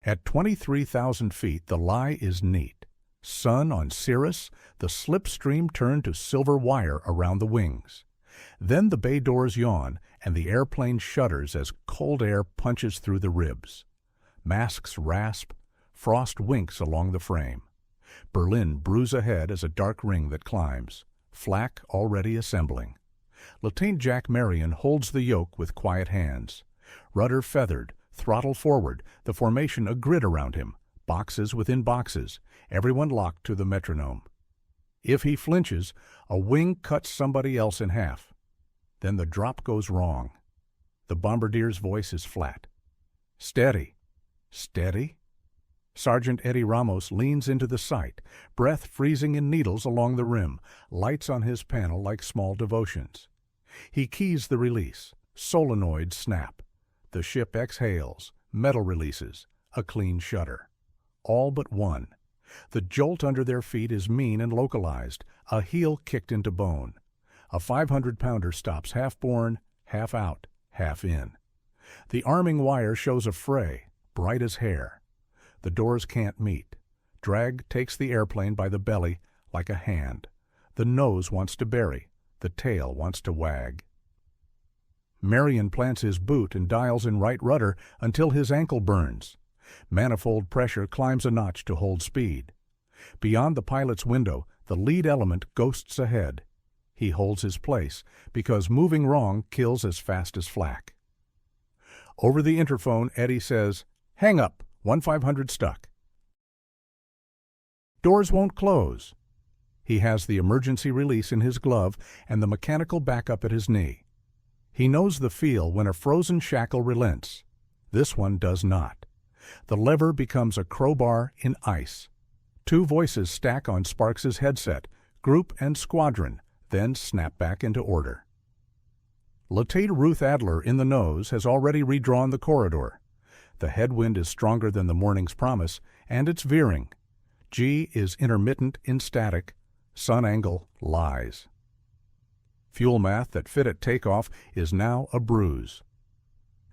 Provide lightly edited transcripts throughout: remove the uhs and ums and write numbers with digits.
At 23,000 feet, the lie is neat. Sun on cirrus, the slipstream turned to silver wire around the wings. Then the bay doors yawn, and the airplane shudders as cold air punches through the ribs. Masks rasp, frost winks along the frame. Berlin brews ahead as a dark ring that climbs. Flak already assembling. Lieutenant Jack Marion holds the yoke with quiet hands. Rudder feathered, throttle forward, the formation a grid around him, boxes within boxes, everyone locked to the metronome. If he flinches, a wing cuts somebody else in half. Then the drop goes wrong. The bombardier's voice is flat. Steady. Steady? Sergeant Eddie Ramos leans into the sight, breath freezing in needles along the rim, lights on his panel like small devotions. He keys the release. Solenoids snap. The ship exhales, metal releases, a clean shutter. All but one. The jolt under their feet is mean and localized, a heel kicked into bone. A 500-pounder stops half born, half out, half in. The arming wire shows a fray, bright as hair. The doors can't meet. Drag takes the airplane by the belly like a hand. The nose wants to bury, the tail wants to wag. Marion plants his boot and dials in right rudder until his ankle burns. Manifold pressure climbs a notch to hold speed. Beyond the pilot's window, the lead element ghosts ahead. He holds his place, because moving wrong kills as fast as flak. Over the interphone, Eddie says, "Hang up, 1500 stuck." Doors won't close. He has the emergency release in his glove and the mechanical backup at his knee. He knows the feel when a frozen shackle relents. This one does not. The lever becomes a crowbar in ice. Two voices stack on Sparks's headset, group and squadron, then snap back into order. Lieutenant Ruth Adler in the nose has already redrawn the corridor. The headwind is stronger than the morning's promise, and it's veering. G is intermittent in static. Sun angle lies. Fuel math that fit at takeoff is now a bruise.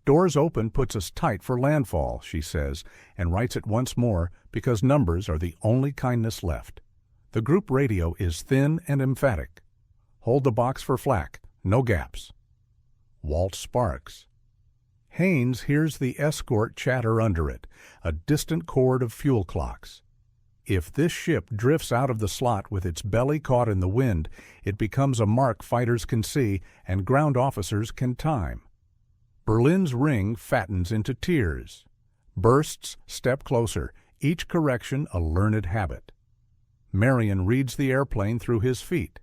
Doors open puts us tight for landfall, she says, and writes it once more because numbers are the only kindness left. The group radio is thin and emphatic. Hold the box for flak, no gaps. Walt Sparks. Haynes hears the escort chatter under it, a distant chord of fuel clocks. If this ship drifts out of the slot with its belly caught in the wind, it becomes a mark fighters can see and ground officers can time. Berlin's ring fattens into tears. Bursts step closer, each correction a learned habit. Marion reads the airplane through his feet.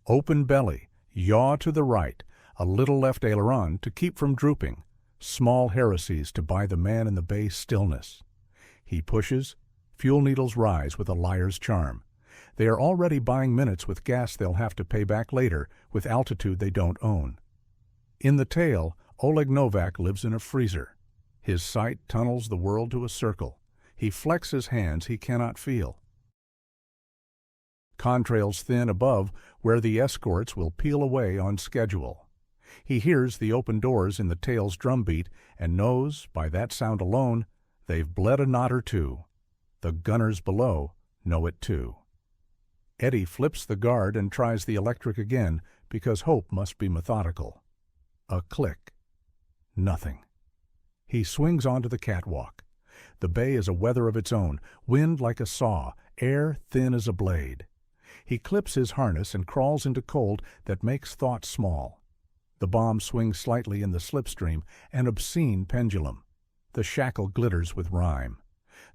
Open belly, yaw to the right, a little left aileron to keep from drooping, small heresies to buy the man in the bay stillness. He pushes. Fuel needles rise with a liar's charm. They are already buying minutes with gas they'll have to pay back later with altitude they don't own. In the tail, Oleg Novak lives in a freezer. His sight tunnels the world to a circle. He flexes hands he cannot feel. Contrails thin above where the escorts will peel away on schedule. He hears the open doors in the tail's drumbeat and knows, by that sound alone, they've bled a knot or two. The gunners below know it too. Eddie flips the guard and tries the electric again because hope must be methodical. A click. Nothing. He swings onto the catwalk. The bay is a weather of its own, wind like a saw, air thin as a blade. He clips his harness and crawls into cold that makes thought small. The bomb swings slightly in the slipstream, an obscene pendulum. The shackle glitters with rhyme.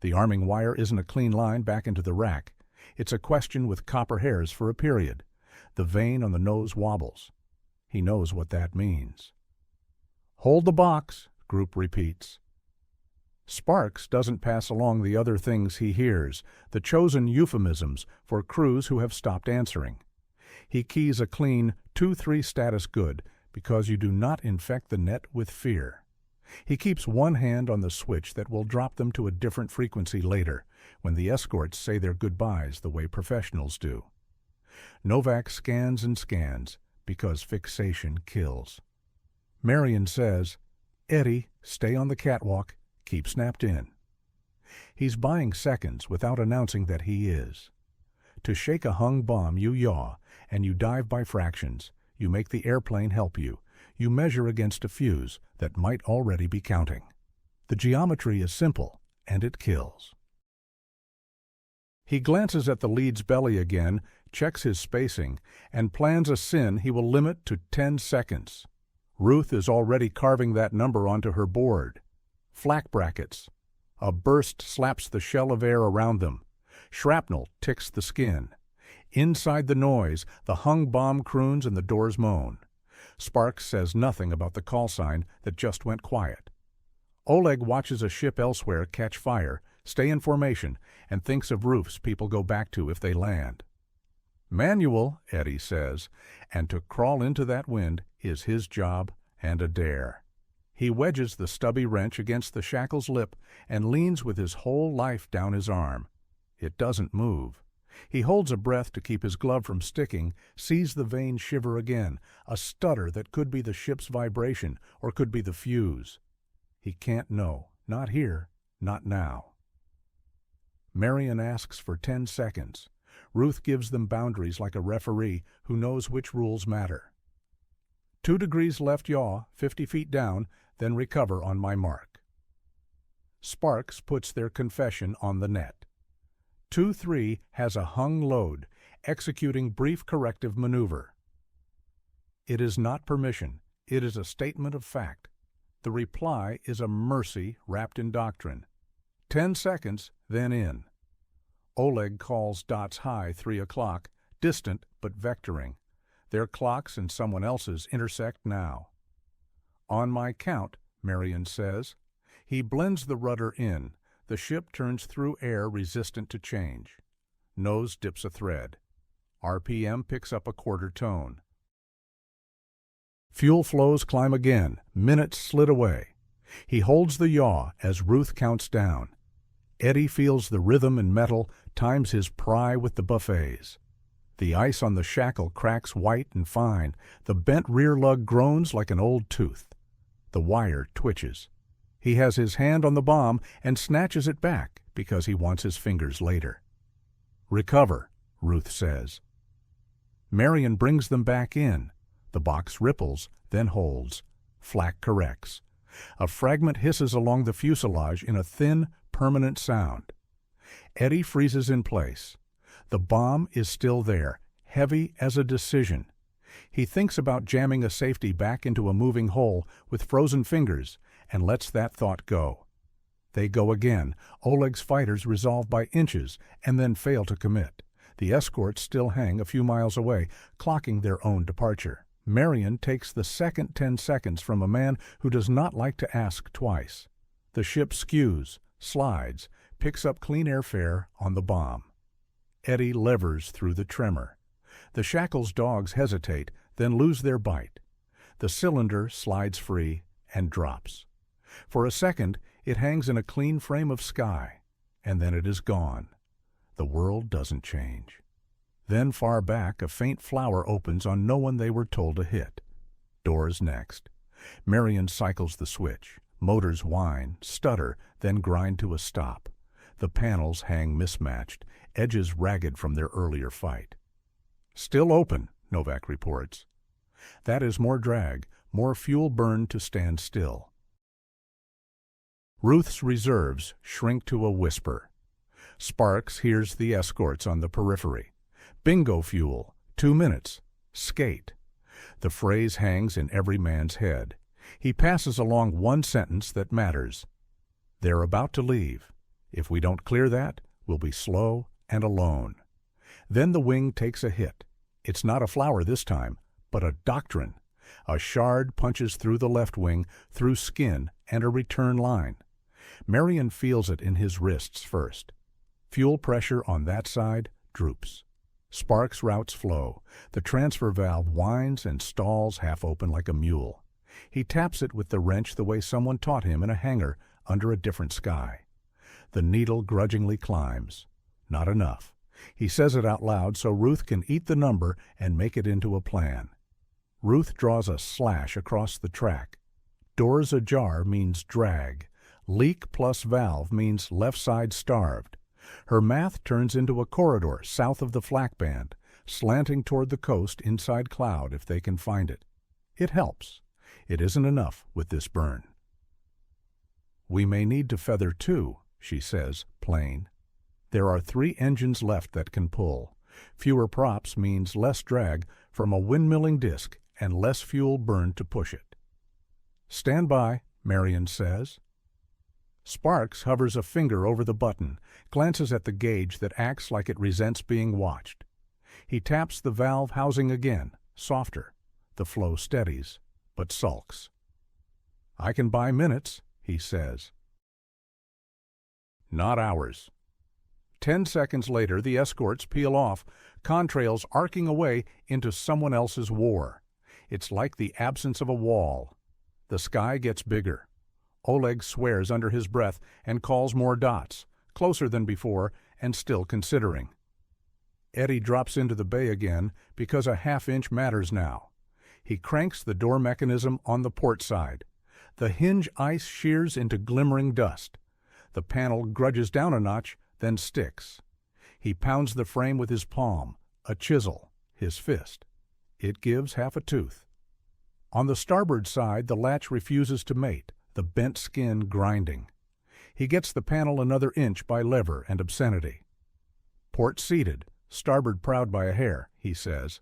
The arming wire isn't a clean line back into the rack. It's a question with copper hairs for a period. The vane on the nose wobbles. He knows what that means. "Hold the box," group repeats. Sparks doesn't pass along the other things he hears, the chosen euphemisms for crews who have stopped answering. He keys a clean 2-3 status good because you do not infect the net with fear. He keeps one hand on the switch that will drop them to a different frequency later, when the escorts say their goodbyes the way professionals do. Novak scans and scans, because fixation kills. Marion says, "Eddie, stay on the catwalk, keep snapped in." He's buying seconds without announcing that he is. To shake a hung bomb, you yaw, and you dive by fractions. You make the airplane help you. You measure against a fuse that might already be counting. The geometry is simple, and it kills. He glances at the lead's belly again, checks his spacing, and plans a sin he will limit to 10 seconds. Ruth is already carving that number onto her board. Flak brackets. A burst slaps the shell of air around them. Shrapnel ticks the skin. Inside the noise, the hung bomb croons and the doors moan. Sparks says nothing about the call sign that just went quiet. Oleg watches a ship elsewhere catch fire, stay in formation, and thinks of roofs people go back to if they land. Manual, Eddie says, and to crawl into that wind is his job and a dare. He wedges the stubby wrench against the shackle's lip and leans with his whole life down his arm. It doesn't move. He holds a breath to keep his glove from sticking, sees the vane shiver again, a stutter that could be the ship's vibration or could be the fuse. He can't know. Not here. Not now. Marion asks for 10 seconds. Ruth gives them boundaries like a referee who knows which rules matter. 2 degrees left yaw, 50 feet down, then recover on my mark. Sparks puts their confession on the net. 2-3 has a hung load, executing brief corrective maneuver. It is not permission. It is a statement of fact. The reply is a mercy wrapped in doctrine. 10 seconds, then in. Oleg calls dots high 3 o'clock, distant but vectoring. Their clocks and someone else's intersect now. On my count, Marion says. He blends the rudder in. The ship turns through air resistant to change. Nose dips a thread. RPM picks up a quarter tone. Fuel flows climb again. Minutes slid away. He holds the yaw as Ruth counts down. Eddie feels the rhythm in metal, times his pry with the buffets. The ice on the shackle cracks white and fine. The bent rear lug groans like an old tooth. The wire twitches. He has his hand on the bomb and snatches it back because he wants his fingers later. Recover, Ruth says. Marion brings them back in. The box ripples, then holds. Flak corrects. A fragment hisses along the fuselage in a thin, permanent sound. Eddie freezes in place. The bomb is still there, heavy as a decision. He thinks about jamming a safety back into a moving hole with frozen fingers and lets that thought go. They go again. Oleg's fighters resolve by inches and then fail to commit. The escorts still hang a few miles away, clocking their own departure. Marion takes the second 10 seconds from a man who does not like to ask twice. The ship skews, slides, picks up clean airfare on the bomb. Eddie levers through the tremor. The shackle's dogs hesitate, then lose their bite. The cylinder slides free and drops. For a second, it hangs in a clean frame of sky, and then it is gone. The world doesn't change. Then far back, a faint flower opens on no one they were told to hit. Doors next. Marion cycles the switch. Motors whine, stutter, then grind to a stop. The panels hang mismatched, edges ragged from their earlier fight. Still open, Novak reports. That is more drag, more fuel burned to stand still. Ruth's reserves shrink to a whisper. Sparks hears the escorts on the periphery. Bingo fuel, 2 minutes, skate. The phrase hangs in every man's head. He passes along one sentence that matters. They're about to leave. If we don't clear that, we'll be slow and alone. Then the wing takes a hit. It's not a flower this time, but a doctrine. A shard punches through the left wing, through skin, and a return line. Marion feels it in his wrists first. Fuel pressure on that side droops. Sparks routes flow. The transfer valve whines and stalls half open like a mule. He taps it with the wrench the way someone taught him in a hangar under a different sky. The needle grudgingly climbs. Not enough. He says it out loud so Ruth can eat the number and make it into a plan. Ruth draws a slash across the track. Doors ajar means drag. Leak plus valve means left side starved. Her math turns into a corridor south of the Flak band, slanting toward the coast inside cloud if they can find it. It helps. It isn't enough with this burn. "We may need to feather too," she says, plain. There are 3 engines left that can pull. Fewer props means less drag from a windmilling disc and less fuel burned to push it. "Stand by," Marion says. Sparks hovers a finger over the button, glances at the gauge that acts like it resents being watched. He taps the valve housing again, softer. The flow steadies, but sulks. "I can buy minutes," he says. Not hours. 10 seconds later, the escorts peel off, contrails arcing away into someone else's war. It's like the absence of a wall. The sky gets bigger. Oleg swears under his breath and calls more dots, closer than before and still considering. Eddie drops into the bay again because a half-inch matters now. He cranks the door mechanism on the port side. The hinge ice shears into glimmering dust. The panel grudges down a notch, then sticks. He pounds the frame with his palm, a chisel, his fist. It gives half a tooth. On the starboard side, the latch refuses to mate, the bent skin grinding. He gets the panel another inch by lever and obscenity. "Port seated, starboard proud by a hair," he says.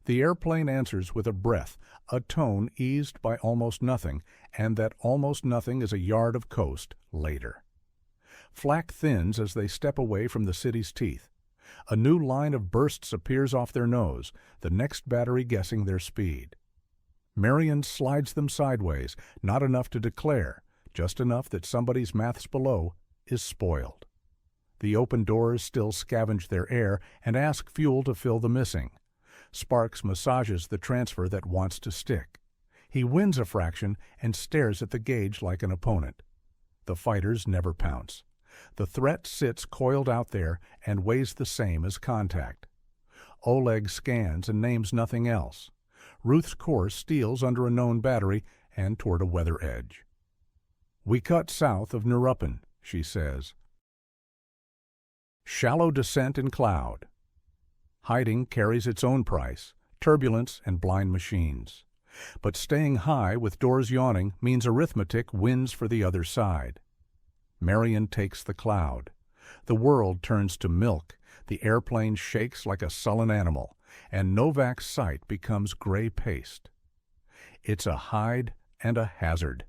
The airplane answers with a breath, a tone eased by almost nothing, and that almost nothing is a yard of coast later. Flak thins as they step away from the city's teeth. A new line of bursts appears off their nose, the next battery guessing their speed. Marion slides them sideways, not enough to declare, just enough that somebody's maths below is spoiled. The open doors still scavenge their air and ask fuel to fill the missing. Sparks massages the transfer that wants to stick. He wins a fraction and stares at the gauge like an opponent. The fighters never pounce. The threat sits coiled out there and weighs the same as contact. Oleg scans and names nothing else. Ruth's course steals under a known battery and toward a weather edge. "We cut south of Neuruppin," she says. Shallow descent in cloud. Hiding carries its own price, turbulence and blind machines. But staying high with doors yawning means arithmetic wins for the other side. Marion takes the cloud. The world turns to milk, the airplane shakes like a sullen animal, and Novak's sight becomes gray paste. It's a hide and a hazard.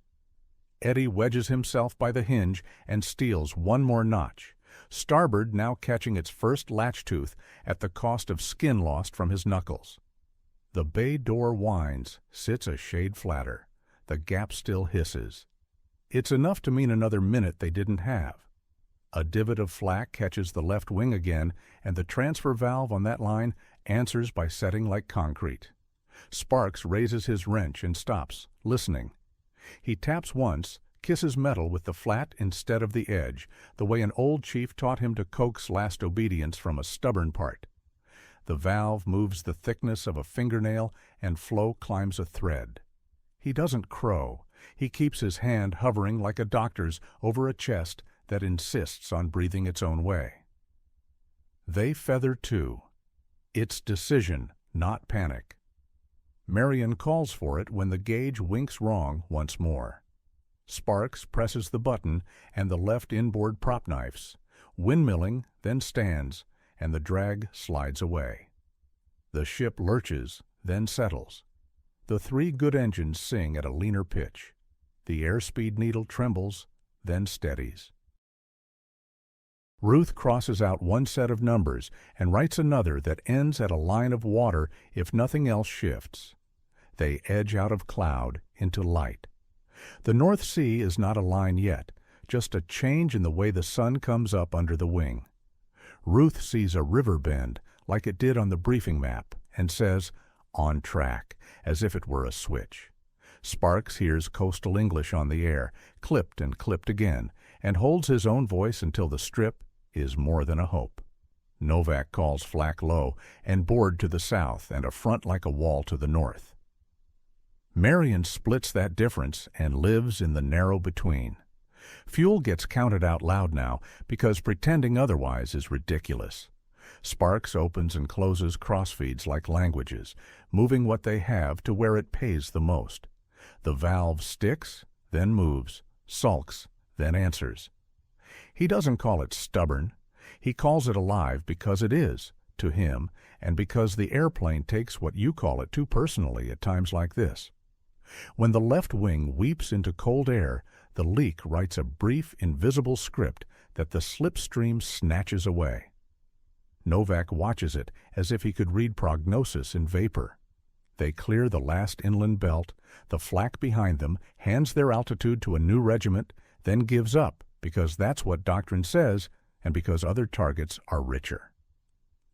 Eddie wedges himself by the hinge and steals one more notch. Starboard now catching its first latch tooth at the cost of skin lost from his knuckles. The bay door whines, sits a shade flatter. The gap still hisses. It's enough to mean another minute they didn't have. A divot of flak catches the left wing again, and the transfer valve on that line answers by setting like concrete. Sparks raises his wrench and stops, listening. He taps once, kisses metal with the flat instead of the edge, the way an old chief taught him to coax last obedience from a stubborn part. The valve moves the thickness of a fingernail, and flow climbs a thread. He doesn't crow. He keeps his hand hovering like a doctor's over a chest that insists on breathing its own way. They feather too. It's decision, not panic. Marion calls for it when the gauge winks wrong once more. Sparks presses the button, and the left inboard prop knifes. Windmilling, then stands, and the drag slides away. The ship lurches, then settles. The 3 good engines sing at a leaner pitch. The airspeed needle trembles, then steadies. Ruth crosses out one set of numbers and writes another that ends at a line of water if nothing else shifts. They edge out of cloud into light. The North Sea is not a line yet, just a change in the way the sun comes up under the wing. Ruth sees a river bend, like it did on the briefing map, and says, "On track," as if it were a switch. Sparks hears coastal English on the air, clipped and clipped again, and holds his own voice until the strip is more than a hope. Novak calls Flak low, and board to the south, and a front like a wall to the north. Marion splits that difference and lives in the narrow between. Fuel gets counted out loud now because pretending otherwise is ridiculous. Sparks opens and closes crossfeeds like languages, moving what they have to where it pays the most. The valve sticks, then moves, sulks, then answers. He doesn't call it stubborn. He calls it alive because it is, to him, and because the airplane takes what you call it too personally at times like this. When the left wing weeps into cold air, the leak writes a brief, invisible script that the slipstream snatches away. Novak watches it as if he could read prognosis in vapor. They clear the last inland belt, the flak behind them hands their altitude to a new regiment, then gives up because that's what doctrine says and because other targets are richer.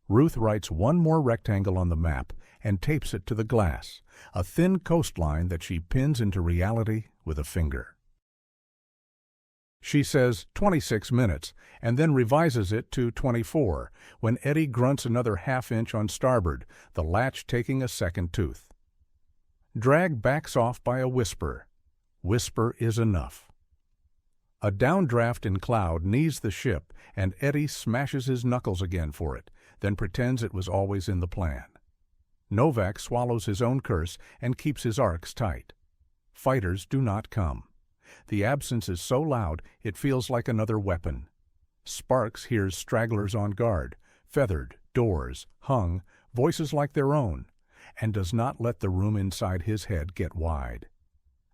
Ruth writes one more rectangle on the map and tapes it to the glass, a thin coastline that she pins into reality with a finger. She says 26 minutes and then revises it to 24 when Eddie grunts another half-inch on starboard, the latch taking a second tooth. Drag backs off by a whisper. Whisper is enough. A downdraft in cloud knees the ship, and Eddie smashes his knuckles again for it, then pretends it was always in the plan. Novak swallows his own curse and keeps his arcs tight. Fighters do not come. The absence is so loud it feels like another weapon. Sparks hears stragglers on guard, feathered, doors, hung, voices like their own, and does not let the room inside his head get wide.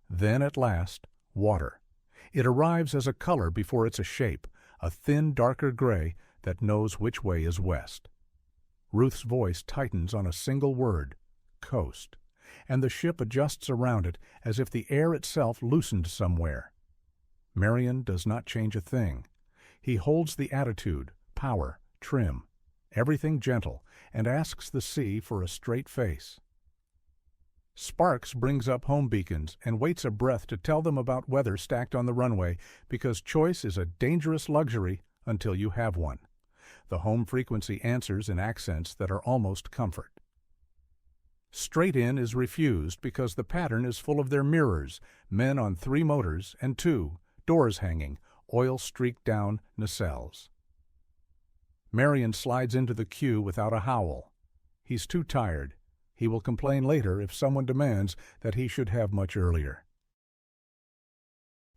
Then at last, water. It arrives as a color before it's a shape, a thin, darker gray that knows which way is west. Ruth's voice tightens on a single word, coast, and the ship adjusts around it as if the air itself loosened somewhere. Marion does not change a thing. He holds the attitude, power, trim, everything gentle, and asks the sea for a straight face. Sparks brings up home beacons and waits a breath to tell them about weather stacked on the runway because choice is a dangerous luxury until you have one. The home frequency answers in accents that are almost comfort. Straight in is refused because the pattern is full of their mirrors, men on 3 motors and 2, doors hanging, oil streaked down nacelles. Marion slides into the queue without a howl. He's too tired. He will complain later if someone demands that he should have much earlier.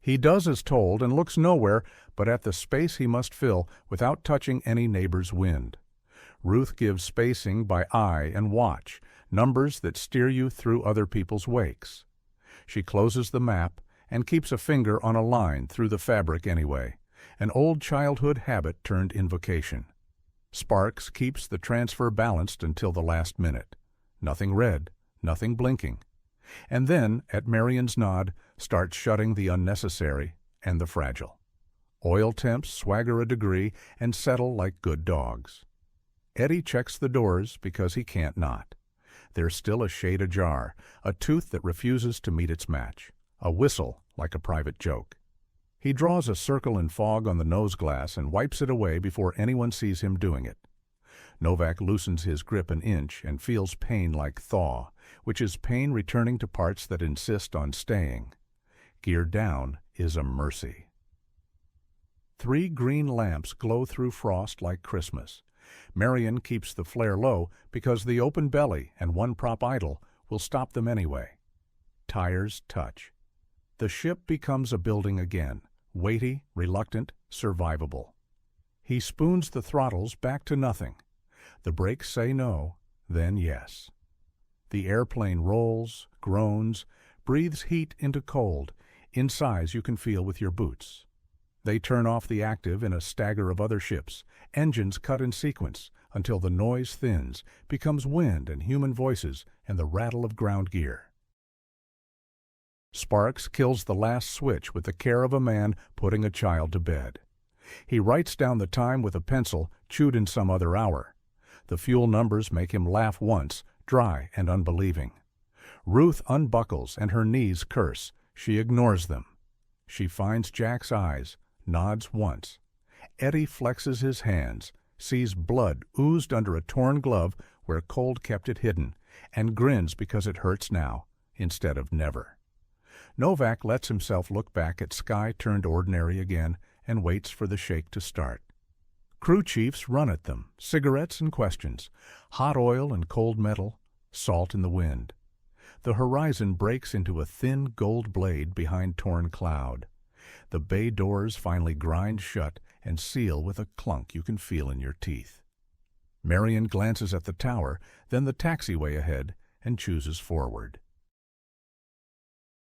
He does as told and looks nowhere but at the space he must fill without touching any neighbor's wind. Ruth gives spacing by eye and watch, numbers that steer you through other people's wakes. She closes the map and keeps a finger on a line through the fabric anyway, an old childhood habit turned invocation. Sparks keeps the transfer balanced until the last minute. Nothing red, nothing blinking. And then, at Marion's nod, starts shutting the unnecessary and the fragile. Oil temps swagger a degree and settle like good dogs. Eddie checks the doors because he can't not. There's still a shade ajar, a tooth that refuses to meet its match, a whistle like a private joke. He draws a circle in fog on the nose glass and wipes it away before anyone sees him doing it. Novak loosens his grip an inch and feels pain like thaw, which is pain returning to parts that insist on staying. Gear down is a mercy. 3 green lamps glow through frost like Christmas. Marion keeps the flare low because the open belly and 1 prop idle will stop them anyway. Tires touch. The ship becomes a building again, weighty, reluctant, survivable. He spoons the throttles back to nothing. The brakes say no, then yes. The airplane rolls, groans, breathes heat into cold, in size you can feel with your boots. They turn off the active in a stagger of other ships, engines cut in sequence until the noise thins, becomes wind and human voices and the rattle of ground gear. Sparks kills the last switch with the care of a man putting a child to bed. He writes down the time with a pencil chewed in some other hour. The fuel numbers make him laugh once, dry and unbelieving. Ruth unbuckles and her knees curse. She ignores them. She finds Jack's eyes, nods once. Eddie flexes his hands, sees blood oozed under a torn glove where cold kept it hidden, and grins because it hurts now, instead of never. Novak lets himself look back at sky turned ordinary again and waits for the shake to start. Crew chiefs run at them, cigarettes and questions, hot oil and cold metal, salt in the wind. The horizon breaks into a thin gold blade behind torn cloud. The bay doors finally grind shut and seal with a clunk you can feel in your teeth. Marion glances at the tower, then the taxiway ahead, and chooses forward.